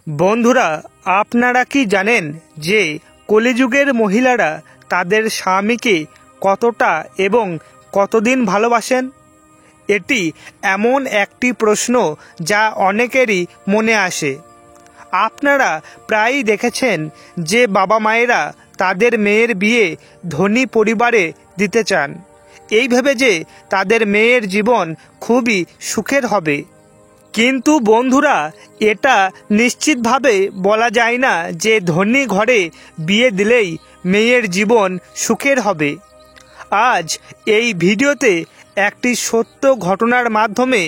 বন্ধুরা, আপনারা কি জানেন যে কলিযুগের মহিলারা তাদের স্বামীকে কতটা এবং কতদিন ভালোবাসেন? এটি এমন একটি প্রশ্ন যা অনেকেরই মনে আসে। আপনারা প্রায়ই দেখেছেন যে বাবা মায়েরা তাদের মেয়ের বিয়ে ধনী পরিবারে দিতে চান, এই ভেবে যে তাদের মেয়ের জীবন খুবই সুখের হবে। কিন্তু বন্ধুরা, এটা নিশ্চিতভাবে বলা যায় না যে ধনী ঘরে বিয়ে দিলেই মেয়ের জীবন সুখের হবে। আজ এই ভিডিওতে একটি সত্য ঘটনার মাধ্যমে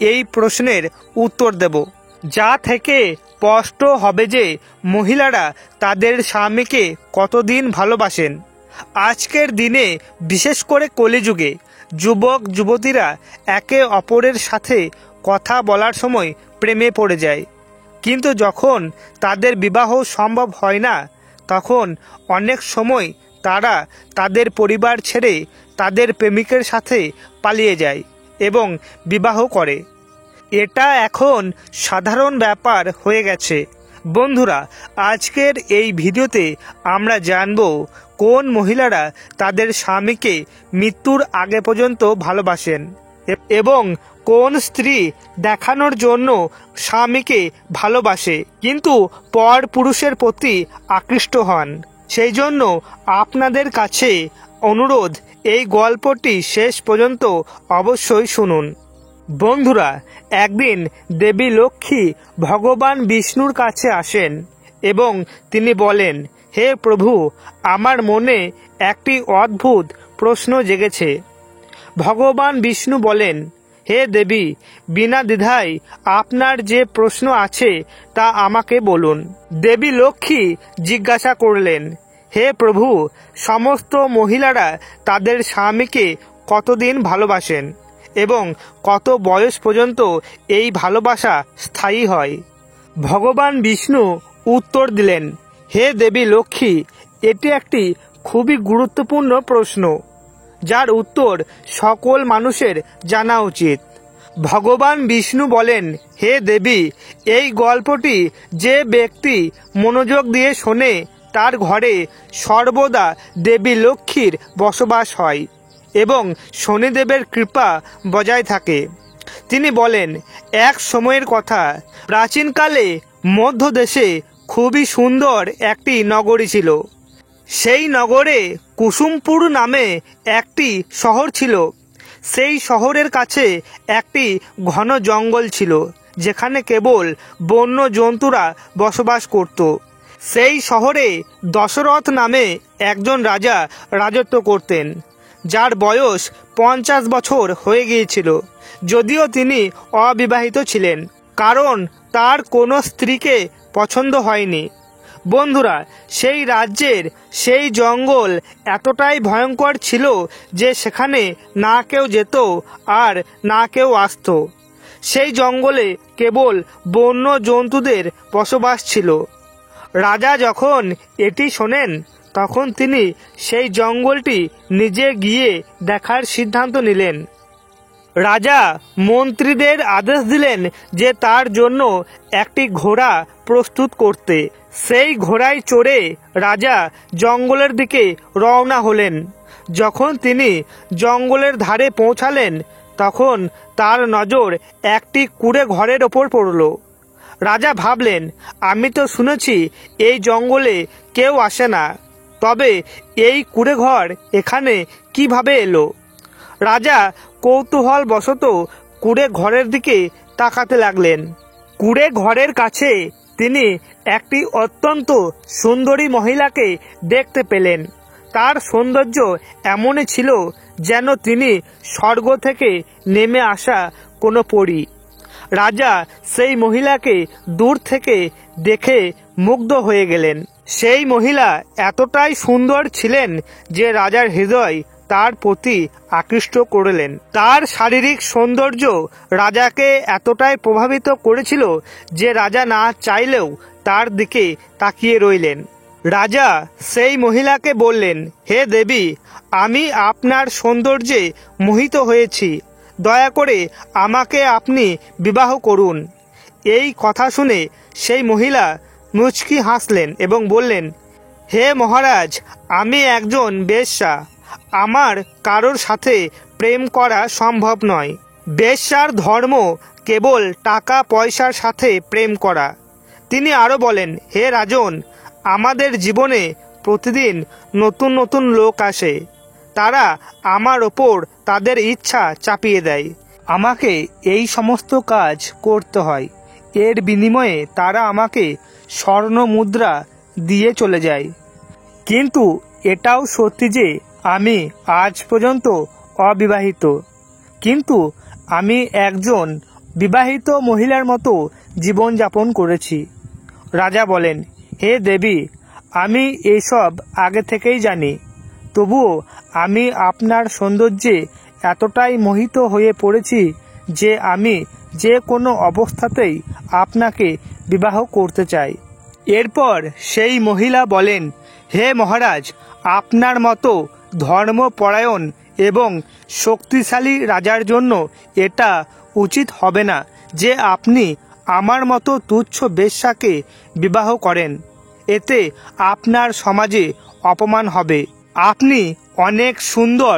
এই প্রশ্নের উত্তর দেব, যা থেকে স্পষ্ট হবে যে মহিলারা তাদের স্বামীকে কতদিন ভালোবাসেন। আজকের দিনে, বিশেষ করে কলিযুগে, যুবক যুবতীরা একে অপরের সাথে কথা বলার সময় প্রেমে পড়ে যায়, কিন্তু যখন তাদের বিবাহ সম্ভব হয় না, তখন অনেক সময় তারা তাদের পরিবার ছেড়ে তাদের প্রেমিকের সাথে পালিয়ে যায় এবং বিবাহ করে। এটা এখন সাধারণ ব্যাপার হয়ে গেছে। বন্ধুরা, আজকের এই ভিডিওতে আমরা জানব কোন মহিলারা তাদের স্বামীকে মৃত্যুর আগে পর্যন্ত ভালোবাসেন এবং কোন স্ত্রী দেখানোর জন্য স্বামীকে ভালোবাসে কিন্তু পর পুরুষের প্রতি আকৃষ্ট হন। সেই জন্য আপনাদের কাছে অনুরোধ, এই গল্পটি শেষ পর্যন্ত অবশ্যই শুনুন। বন্ধুরা, একদিন দেবী লক্ষ্মী ভগবান বিষ্ণুর কাছে আসেন এবং তিনি বলেন, হে প্রভু, আমার মনে একটি অদ্ভুত প্রশ্ন জেগেছে। ভগবান বিষ্ণু বলেন, হে দেবী, বিনা দ্বিধায় আপনার যে প্রশ্ন আছে তা আমাকে বলুন। দেবী লক্ষ্মী জিজ্ঞাসা করলেন, হে প্রভু, সমস্ত মহিলারা তাদের স্বামীকে কতদিন ভালোবাসেন এবং কত বয়স পর্যন্ত এই ভালোবাসা স্থায়ী হয়? ভগবান বিষ্ণু উত্তর দিলেন, হে দেবী লক্ষ্মী, এটি একটি খুবই গুরুত্বপূর্ণ প্রশ্ন, যার উত্তর সকল মানুষের জানা উচিত। ভগবান বিষ্ণু বলেন, হে দেবী, এই গল্পটি যে ব্যক্তি মনোযোগ দিয়ে শোনে তার ঘরে সর্বদা দেবী লক্ষ্মীর বসবাস হয় এবং শনিদেবের কৃপা বজায় থাকে। তিনি বলেন, এক সময়ের কথা, প্রাচীনকালে মধ্যদেশে খুবই সুন্দর একটি নগরী ছিল। সেই নগরে কুসুমপুর নামে একটি শহর ছিল। সেই শহরের কাছে একটি ঘন জঙ্গল ছিল, যেখানে কেবল বন্য জন্তুরা বসবাস করত। সেই শহরে দশরথ নামে একজন রাজা রাজত্ব করতেন, যার বয়স 50 বছর হয়ে গিয়েছিল, যদিও তিনি অবিবাহিত ছিলেন, কারণ তার কোনো স্ত্রীকে পছন্দ হয়নি। বন্ধুরা, সেই রাজ্যের সেই জঙ্গল এতটাই ভয়ঙ্কর ছিল যে সেখানে না কেউ যেত আর না কেউ আসত। সেই জঙ্গলে কেবল বন্য জন্তুদের বসবাস ছিল। রাজা যখন এটি শোনেন, তখন তিনি সেই জঙ্গলটি নিজে গিয়ে দেখার সিদ্ধান্ত নিলেন। রাজা মন্ত্রীদের আদেশ দিলেন যে তার জন্য একটি ঘোড়া প্রস্তুত করতে। সেই ঘোড়ায় চড়ে রাজা জঙ্গলের দিকে রওনা হলেন। যখন তিনি জঙ্গলের ধারে পৌঁছালেন, তখন তার নজর একটি কুঁড়ে ঘরের ওপর পড়ল। রাজা ভাবলেন, আমি তো শুনেছি এই জঙ্গলে কেউ আসে না, তবে এই কুঁড়ে ঘর এখানে কিভাবে এলো? রাজা কৌতূহলবশত কুঁড়ে ঘরের দিকে তাকাতে লাগলেন। কুঁড়ে ঘরের কাছে তিনি একটি অত্যন্ত সুন্দরী মহিলাকে দেখতে পেলেন। তার সৌন্দর্য এমনই ছিল যেন তিনি স্বর্গ থেকে নেমে আসা কোনো পরী। রাজা সেই মহিলাকে দূর থেকে দেখে মুগ্ধ হয়ে গেলেন। সেই মহিলা এতটাই সুন্দর ছিলেন যে রাজার হৃদয় তার প্রতি আকৃষ্ট করলেন। তার শারীরিক সৌন্দর্য রাজাকে এতটাই প্রভাবিত করেছিল যে রাজা না চাইলেও তার দিকে তাকিয়ে রইলেন। রাজা সেই মহিলাকে বললেন, হে দেবী, আমি আপনার সৌন্দর্যে মোহিত হয়েছি, দয়া করে আমাকে আপনি বিবাহ করুন। এই কথা শুনে সেই মহিলা মুচকি হাসলেন এবং বললেন, হে মহারাজ, আমি একজন বেশ্যা, আমার কারোর সাথে প্রেম করা সম্ভব নয়। বেশ্যার ধর্ম কেবল টাকা পয়সার সাথে প্রেম করা। তিনি আরও বলেন, হে রাজন, আমাদের জীবনে প্রতিদিন নতুন নতুন লোক আসে, তারা আমার ওপর তাদের ইচ্ছা চাপিয়ে দেয়। আমাকে এই সমস্ত কাজ করতে হয়, এর বিনিময়ে তারা আমাকে স্বর্ণ মুদ্রা দিয়ে চলে যায়। কিন্তু এটাও সত্যি যে আমি আজ পর্যন্ত অবিবাহিত, কিন্তু আমি একজন বিবাহিত মহিলার মতো জীবনযাপন করেছি। রাজা বলেন, হে দেবী, আমি এইসব আগে থেকেই জানি, তবুও আমি আপনার সৌন্দর্যে এতটাই মোহিত হয়ে পড়েছি যে আমি যে কোনো অবস্থাতেই আপনাকে বিবাহ করতে চাই। এরপর সেই মহিলা বলেন, হে মহারাজ, আপনার মতো ধর্মপরায়ণ এবং শক্তিশালী রাজার জন্য এটা উচিত হবে না যে আপনি আমার মতো তুচ্ছ বেশ্যাকে বিবাহ করেন। এতে আপনার সমাজে অপমান হবে। আপনি অনেক সুন্দর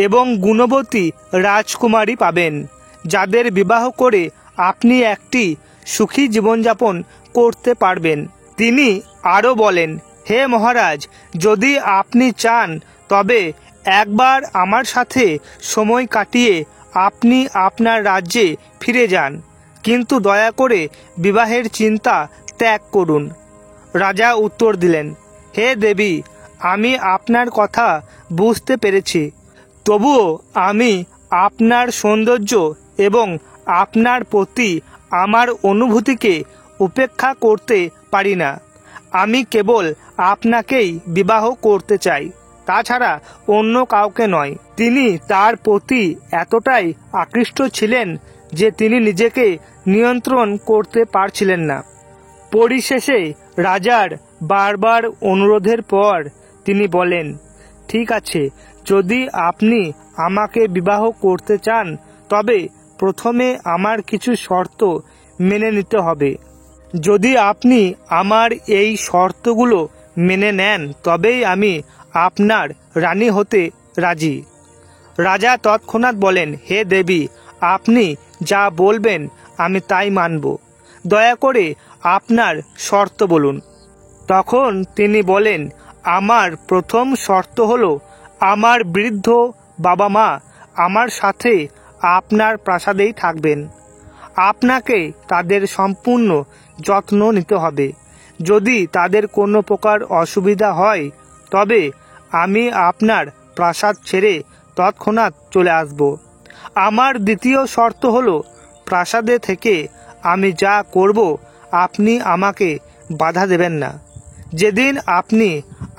এবং গুণবতী রাজকুমারী পাবেন, যাদের বিবাহ করে আপনি একটি সুখী জীবনযাপন করতে পারবেন। তিনি আরও বলেন, হে মহারাজ, যদি আপনি চান তবে একবার আমার সাথে সময় কাটিয়ে আপনি আপনার রাজ্যে ফিরে যান, কিন্তু দয়া করে বিবাহের চিন্তা ত্যাগ করুন। রাজা উত্তর দিলেন, হে দেবী, আমি আপনার কথা বুঝতে পেরেছি, তবুও আমি আপনার সৌন্দর্য এবং আপনার প্রতি আমার অনুভূতিকে উপেক্ষা করতে পারি না। আমি কেবল আপনাকেই বিবাহ করতে চাই, তাছাড়া অন্য কাউকে নয়। তিনি তার প্রতি এতটাই আকৃষ্ট ছিলেন যে তিনি নিজেকে নিয়ন্ত্রণ করতে পারছিলেন না। পরিশেষে রাজার বারবার অনুরোধের পর তিনি বলেন, ঠিক আছে, যদি আপনি আমাকে বিবাহ করতে চান তবে প্রথমে আমার কিছু শর্ত মেনে নিতে হবে। যদি আপনি আমার এই শর্তগুলো মেনে নেন তবেই আমি আপনার রানী হতে রাজি। রাজা তৎক্ষণাৎ বলেন, হে দেবী, আপনি যা বলবেন আমি তাই মানব। দয়া করে আপনার শর্ত বলুন। তখন তিনি বলেন, আমার প্রথম শর্ত হলো আমার বৃদ্ধ বাবা মা আমার সাথে আপনার প্রাসাদেই থাকবেন। আপনাকে তাদের সম্পূর্ণ যত্ন নিতে হবে। যদি তাদের কোনো প্রকার অসুবিধা হয় তবে আমি আপনার প্রাসাদ ছেড়ে তৎক্ষণাৎ চলে আসব। আমার দ্বিতীয় শর্ত হলো প্রাসাদে থেকে আমি যা করব আপনি আমাকে বাধা দেবেন না। যেদিন আপনি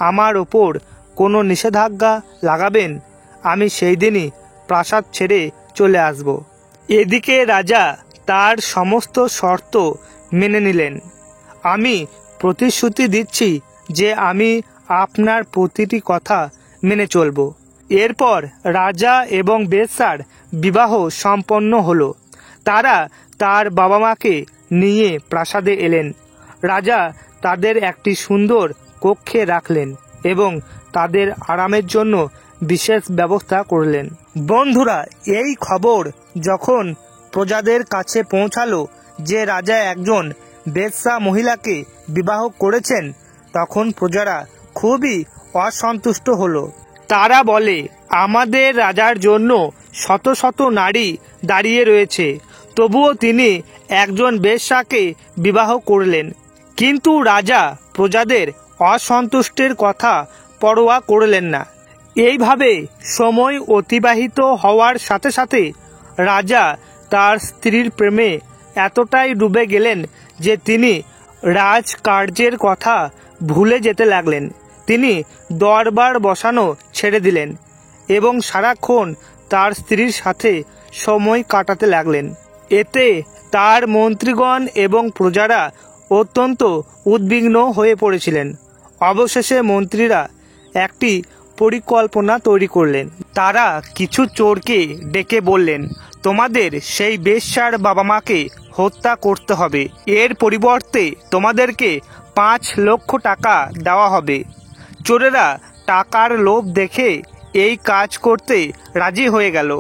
আমার ওপর কোনো নিষেধাজ্ঞা লাগাবেন আমি সেই দিনই প্রাসাদ ছেড়ে চলে আসব। এদিকে রাজা তার সমস্ত শর্ত মেনে নিলেন। আমি প্রতিশ্রুতি দিচ্ছি যে আমি আপনার প্রতিটি কথা মেনে চলব। এরপর রাজা এবং বেশ্যার বিবাহ সম্পন্ন হলো। তারা তার বাবা মাকে নিয়ে প্রাসাদে এলেন। রাজা তাদের একটি সুন্দর কক্ষে রাখলেন এবং তাদের আরামের জন্য বিশেষ ব্যবস্থা করলেন। বন্ধুরা, এই খবর যখন প্রজাদের কাছে পৌঁছালো যে রাজা একজন বেশ্যা মহিলাকে বিবাহ করেছেন, তখন প্রজারা খুবই অসন্তুষ্ট হলো। তারা বলে, আমাদের রাজার জন্য শত শত নারী দাঁড়িয়ে রয়েছে, তবুও তিনি একজন বেশ্যাকে বিবাহ করলেন। কিন্তু রাজা প্রজাদের অসন্তুষ্টের কথা পরোয়া করলেন না। এইভাবে সময় অতিবাহিত হওয়ার সাথে সাথে রাজা তার স্ত্রীর প্রেমে এতটাই ডুবে গেলেন যে তিনি রাজকার্যের কথা ভুলে যেতে লাগলেন। তিনি দরবার বসানো ছেড়ে দিলেন এবং সারাক্ষণ তার স্ত্রীর সাথে সময় কাটাতে লাগলেন। এতে তার মন্ত্রীগণ এবং প্রজারা অত্যন্ত উদ্বিগ্ন হয়ে পড়েছিলেন। অবশেষে মন্ত্রীরা একটি পরিকল্পনা তৈরি করলেন। তারা কিছু চোরকে ডেকে বললেন, তোমাদের সেই বেশ্যার বাবা মাকে হত্যা করতে হবে। এর পরিবর্তে তোমাদেরকে 5 লক্ষ টাকা দেওয়া হবে। চোরেরা টাকার লোভ দেখে এই কাজ করতে রাজি হয়ে গেল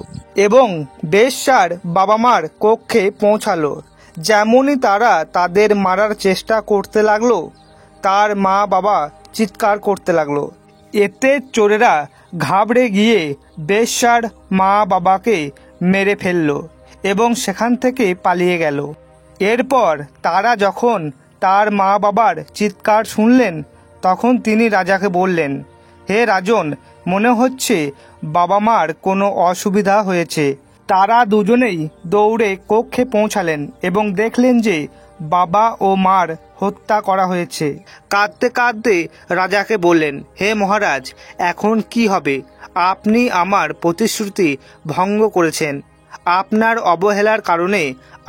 এবং বেশ্যার বাবা মার কক্ষে পৌঁছালো। যেমনই তারা তাদের মারার চেষ্টা করতে লাগলো, তার মা বাবা চিৎকার করতে লাগলো। এতে চোরেরা ঘাবড়ে গিয়ে বেশ্যার মা বাবাকে মেরে ফেলল এবং সেখান থেকে পালিয়ে গেল। এরপর তারা যখন তার মা বাবার চিৎকার শুনলেন, তখন তিনি রাজাকে বললেন, হে রাজন, মনে হচ্ছে বাবা মার কোনো অসুবিধা হয়েছে। তারা দুজনেই দৌড়ে কক্ষে পৌঁছালেন এবং দেখলেন যে বাবা ও মার হত্যা করা হয়েছে। কাঁদতে কাঁদতে রাজাকে বললেন, হে মহারাজ, এখন কি হবে? আপনি আমার প্রতিশ্রুতি ভঙ্গ করেছেন। আপনার অবহেলার কারণে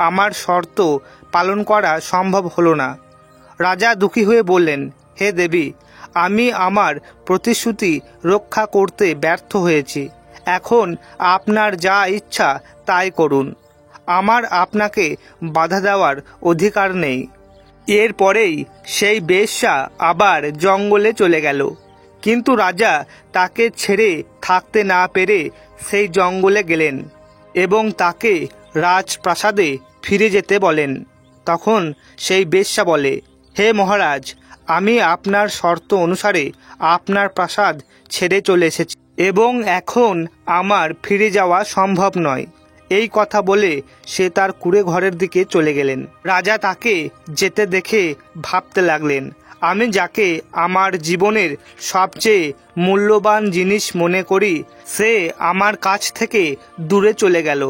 আমার শর্ত পালন করা সম্ভব হলো না। রাজা দুঃখী হয়ে বললেন, হে দেবী, আমি আমার প্রতিশ্রুতি রক্ষা করতে ব্যর্থ হয়েছি। এখন আপনার যা ইচ্ছা তাই করুন। আমার আপনাকে বাধা দেওয়ার অধিকার নেই। এরপরেই সেই বেশ্যা আবার জঙ্গলে চলে গেল। কিন্তু রাজা তাকে ছেড়ে থাকতে না পেরে সেই জঙ্গলে গেলেন এবং তাকে রাজপ্রাসাদে ফিরে যেতে বলেন। তখন সেই বেশ্যা বলে, হে মহারাজ, আমি আপনার শর্ত অনুসারে আপনার প্রাসাদ ছেড়ে চলে এসেছি এবং এখন আমার ফিরে যাওয়া সম্ভব নয়। এই কথা বলে সে তার কুঁড়ে ঘরের দিকে চলে গেলেন। রাজা তাকে যেতে দেখে ভাবতে লাগলেন, আমি যাকে আমার জীবনের সবচেয়ে মূল্যবান জিনিস মনে করি, সে আমার কাছ থেকে দূরে চলে গেল।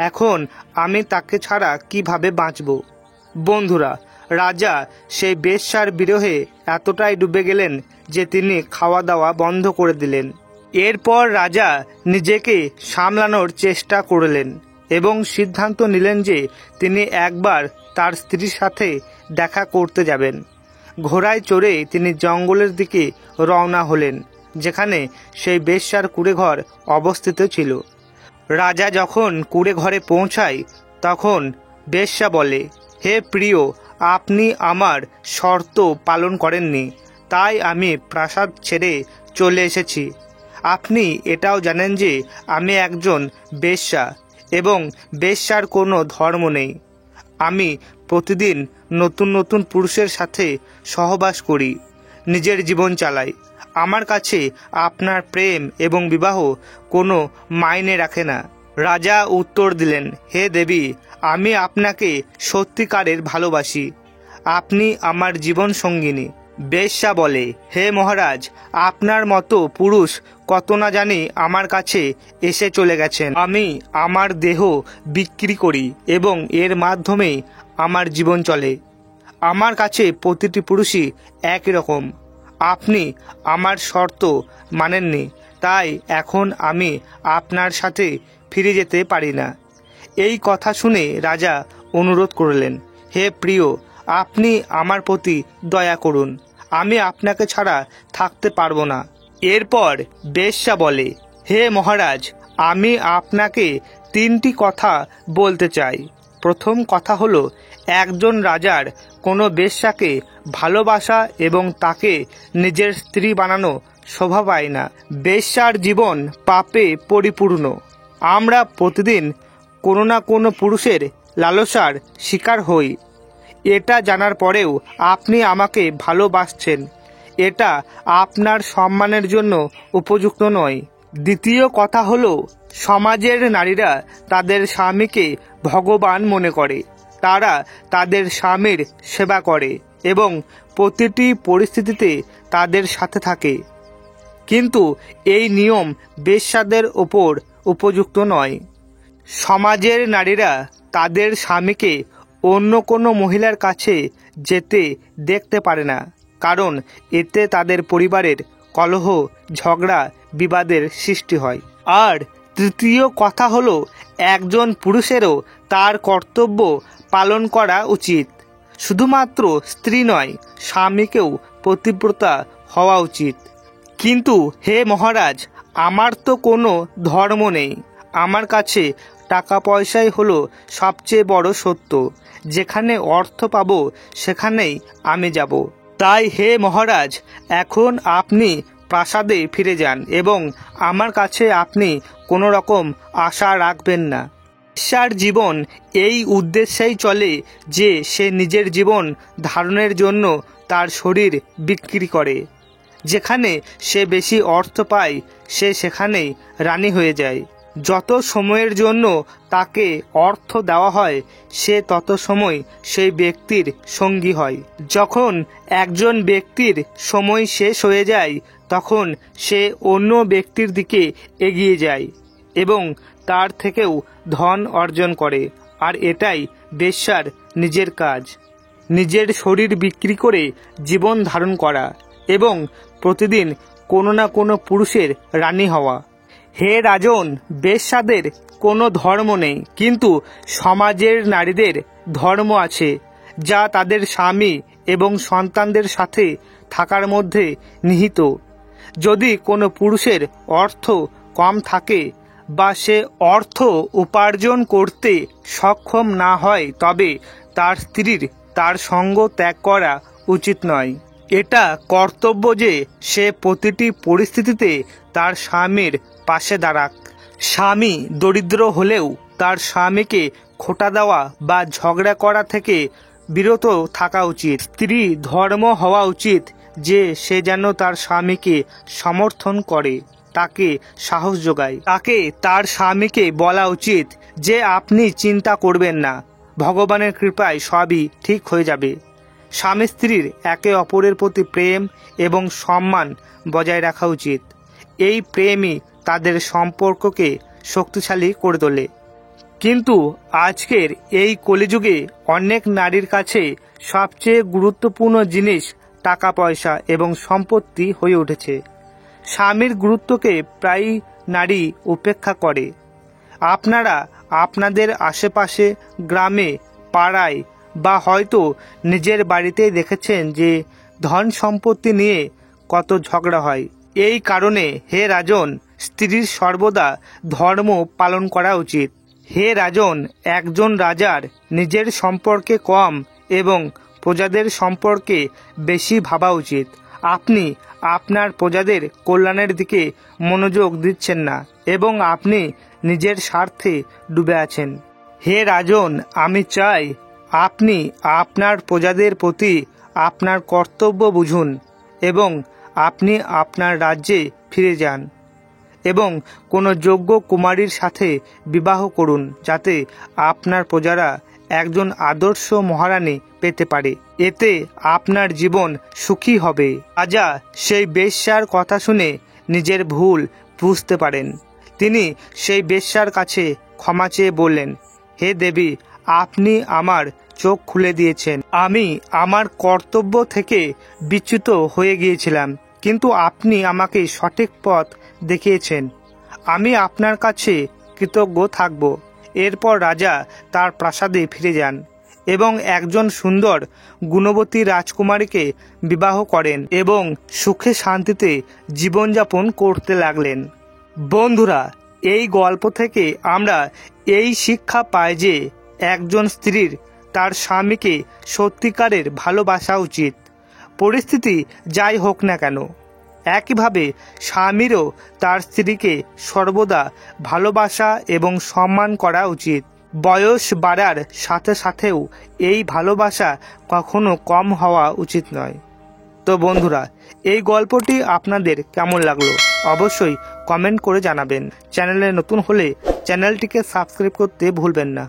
এখন আমি তাকে ছাড়া কিভাবে বাঁচব? বন্ধুরা, রাজা সেই বেশ্যার বিরহে এতটাই ডুবে গেলেন যে তিনি খাওয়া দাওয়া বন্ধ করে দিলেন। এরপর রাজা নিজেকে সামলানোর চেষ্টা করলেন এবং সিদ্ধান্ত নিলেন যে তিনি একবার তার স্ত্রীর সাথে দেখা করতে যাবেন। ঘোড়ায় চড়ে তিনি জঙ্গলের দিকে রওনা হলেন, যেখানে সেই বেশ্যার কুঁড়েঘর অবস্থিত ছিল। রাজা যখন কুঁড়েঘরে পৌঁছায়, তখন বেশ্যা বলে, হে প্রিয়, আপনি আমার শর্ত পালন করেননি, তাই আমি প্রাসাদ ছেড়ে চলে এসেছি। আপনি এটাও জানেন যে আমি একজন বেশ্যা এবং বেশ্যার কোনো ধর্ম নেই। আমি প্রতিদিন নতুন নতুন পুরুষের সাথে সহবাস করি, নিজের জীবন চালাই। আমার কাছে আপনার প্রেম এবং বিবাহ কোনো মাইনে রাখে না। রাজা উত্তর দিলেন, হে দেবী, আমি আপনাকে সত্যিকারের ভালোবাসি। আপনি আমার জীবন সঙ্গিনী। বেশ্যা বলে, হে মহারাজ, আপনার মতো পুরুষ কত না জানি আমার কাছে এসে চলে গেছেন। আমি আমার দেহ বিক্রি করি এবং এর মাধ্যমে আমার জীবন চলে। আমার কাছে প্রতিটি পুরুষই একই রকম। আপনি আমার শর্ত মানেননি, তাই এখন আমি আপনার সাথে ফিরে যেতে পারি না। এই কথা শুনে রাজা অনুরোধ করলেন, হে প্রিয়, আপনি আমার প্রতি দয়া করুন। আমি আপনাকে ছাড়া থাকতে পারবো না। এরপর বেশ্যা বলে, হে মহারাজ, আমি আপনাকে 3টি কথা বলতে চাই। প্রথম কথা হলো, একজন রাজার কোনো বেশ্যাকে ভালোবাসা এবং তাকে নিজের স্ত্রী বানানো শোভা পায় না। বেশ্যার জীবন পাপে পরিপূর্ণ। আমরা প্রতিদিন কোনো না কোনো পুরুষের লালসার শিকার হই। এটা জানার পরেও আপনি আমাকে ভালোবাসছেন, এটা আপনার সম্মানের জন্য উপযুক্ত নয়। দ্বিতীয় কথা হলো, সমাজের নারীরা তাদের স্বামীকে ভগবান মনে করে। তারা তাদের স্বামীর সেবা করে এবং প্রতিটি পরিস্থিতিতে তাদের সাথে থাকে। কিন্তু এই নিয়ম বেশ্যাদের ওপর উপযুক্ত নয়। সমাজের নারীরা তাদের স্বামীকে অন্য কোনো মহিলার কাছে যেতে দেখতে পারে না, কারণ এতে তাদের পরিবারের কলহ, ঝগড়া, বিবাদের সৃষ্টি হয়। আর তৃতীয় কথা হলো, একজন পুরুষেরও তার কর্তব্য পালন করা উচিত। শুধুমাত্র স্ত্রী নয়, স্বামীকেও পতিব্রতা হওয়া উচিত। কিন্তু হে মহারাজ, আমার তো কোনো ধর্ম নেই। আমার কাছে টাকা পয়সাই হলো সবচেয়ে বড় সত্য। যেখানে অর্থ পাবো সেখানেই আমি যাব। তাই হে মহারাজ, এখন আপনি প্রাসাদে ফিরে যান এবং আমার কাছে আপনি কোনো রকম আশা রাখবেন না। বেশ্যার জীবন এই উদ্দেশ্যেই চলে যে সে নিজের জীবন ধারণের জন্য তার শরীর বিক্রি করে। যেখানে সে বেশি অর্থ পায় সে সেখানেই রানী হয়ে যায়। যত সময়ের জন্য তাকে অর্থ দেওয়া হয় সে তত সময় সেই ব্যক্তির সঙ্গী হয়। যখন একজন ব্যক্তির সময় শেষ হয়ে যায় তখন সে অন্য ব্যক্তির দিকে এগিয়ে যায় এবং তার থেকেও ধন অর্জন করে। আর এটাই বেশ্যার নিজের কাজ, নিজের শরীর বিক্রি করে জীবন ধারণ করা এবং প্রতিদিন কোনো না কোনো পুরুষের রানী হওয়া। হে রাজন, বেশ্যাদের কোনো ধর্ম নেই, কিন্তু সমাজের নারীদের ধর্ম আছে, যা তাদের স্বামী এবং সন্তানদের সাথে থাকার মধ্যে নিহিত। যদি কোনো পুরুষের অর্থ কম থাকে বা সে অর্থ উপার্জন করতে সক্ষম না হয় তবে তার স্ত্রীর তার সঙ্গ ত্যাগ করা উচিত নয়। এটা কর্তব্য যে সে প্রতিটি পরিস্থিতিতে তার স্বামীর পাশে দাঁড়াক। স্বামী দরিদ্র হলেও তার স্বামীকে খোঁটা দেওয়া বা ঝগড়া করা থেকে বিরত থাকা উচিত। স্ত্রী ধর্ম হওয়া উচিত যে সে যেন তার স্বামীকে সমর্থন করে, তাকে সাহস যোগায়। তাকে তার স্বামীকে বলা উচিত যে আপনি চিন্তা করবেন না, ভগবানের কৃপায় সবই ঠিক হয়ে যাবে। স্বামী স্ত্রীর একে অপরের প্রতি প্রেম এবং সম্মান বজায় রাখা উচিত। এই প্রেমই তাদের সম্পর্ককে শক্তিশালী করে তোলে। কিন্তু আজকের এই কলিযুগে অনেক নারীর কাছে সবচেয়ে গুরুত্বপূর্ণ জিনিস টাকা পয়সা এবং সম্পত্তি হয়ে উঠেছে। স্বামীর গুরুত্বকে প্রায়ই নারী উপেক্ষা করে। আপনারা আপনাদের আশেপাশে, গ্রামে, পাড়ায় বা হয়তো নিজের বাড়িতেই দেখেছেন যে ধন সম্পত্তি নিয়ে কত ঝগড়া হয়। এই কারণে হে রাজন, স্ত্রীর সর্বদা ধর্ম পালন করা উচিত। হে রাজন, একজন রাজার নিজের সম্পর্কে কম এবং প্রজাদের সম্পর্কে বেশি ভাবা উচিত। আপনি আপনার প্রজাদের কল্যাণের দিকে মনোযোগ দিচ্ছেন না এবং আপনি নিজের স্বার্থে ডুবে আছেন। হে রাজন, আমি চাই আপনি আপনার প্রজাদের প্রতি আপনার কর্তব্য বুঝুন এবং আপনি আপনার রাজ্যে ফিরে যান এবং কোনো যোগ্য কুমারীর সাথে বিবাহ করুন, যাতে আপনার প্রজারা একজন আদর্শ মহারানী পেতে পারে। এতে আপনার জীবন সুখী হবে। রাজা সেই বেশ্যার কথা শুনে নিজের ভুল বুঝতে পারেন। তিনি সেই বেশ্যার কাছে ক্ষমা চেয়ে বললেন, হে দেবী, আপনি আমার চোখ খুলে দিয়েছেন। আমি আমার কর্তব্য থেকে বিচ্যুত হয়ে গিয়েছিলাম, কিন্তু আপনি আমাকে সঠিক পথ দেখিয়েছেন। আমি আপনার কাছে কৃতজ্ঞ থাকব। এরপর রাজা তার প্রাসাদে ফিরে যান এবং একজন সুন্দর গুণবতী রাজকুমারীকে বিবাহ করেন এবং সুখে শান্তিতে জীবনযাপন করতে লাগলেন। বন্ধুরা, এই গল্প থেকে আমরা এই শিক্ষা পাই যে একজন স্ত্রীর তার স্বামীকে সত্যিকারের ভালোবাসা উচিত, পরিস্থিতি যাই হোক না কেন। একইভাবে স্বামীরও তার স্ত্রীকে সর্বদা ভালোবাসা এবং সম্মান করা উচিত। বয়স বাড়ার সাথে সাথেও এই ভালোবাসা কখনো কম হওয়া উচিত নয়। তো বন্ধুরা, এই গল্পটি আপনাদের কেমন লাগলো অবশ্যই কমেন্ট করে জানাবেন। চ্যানেলে নতুন হলে চ্যানেলটিকে সাবস্ক্রাইব করতে ভুলবেন না।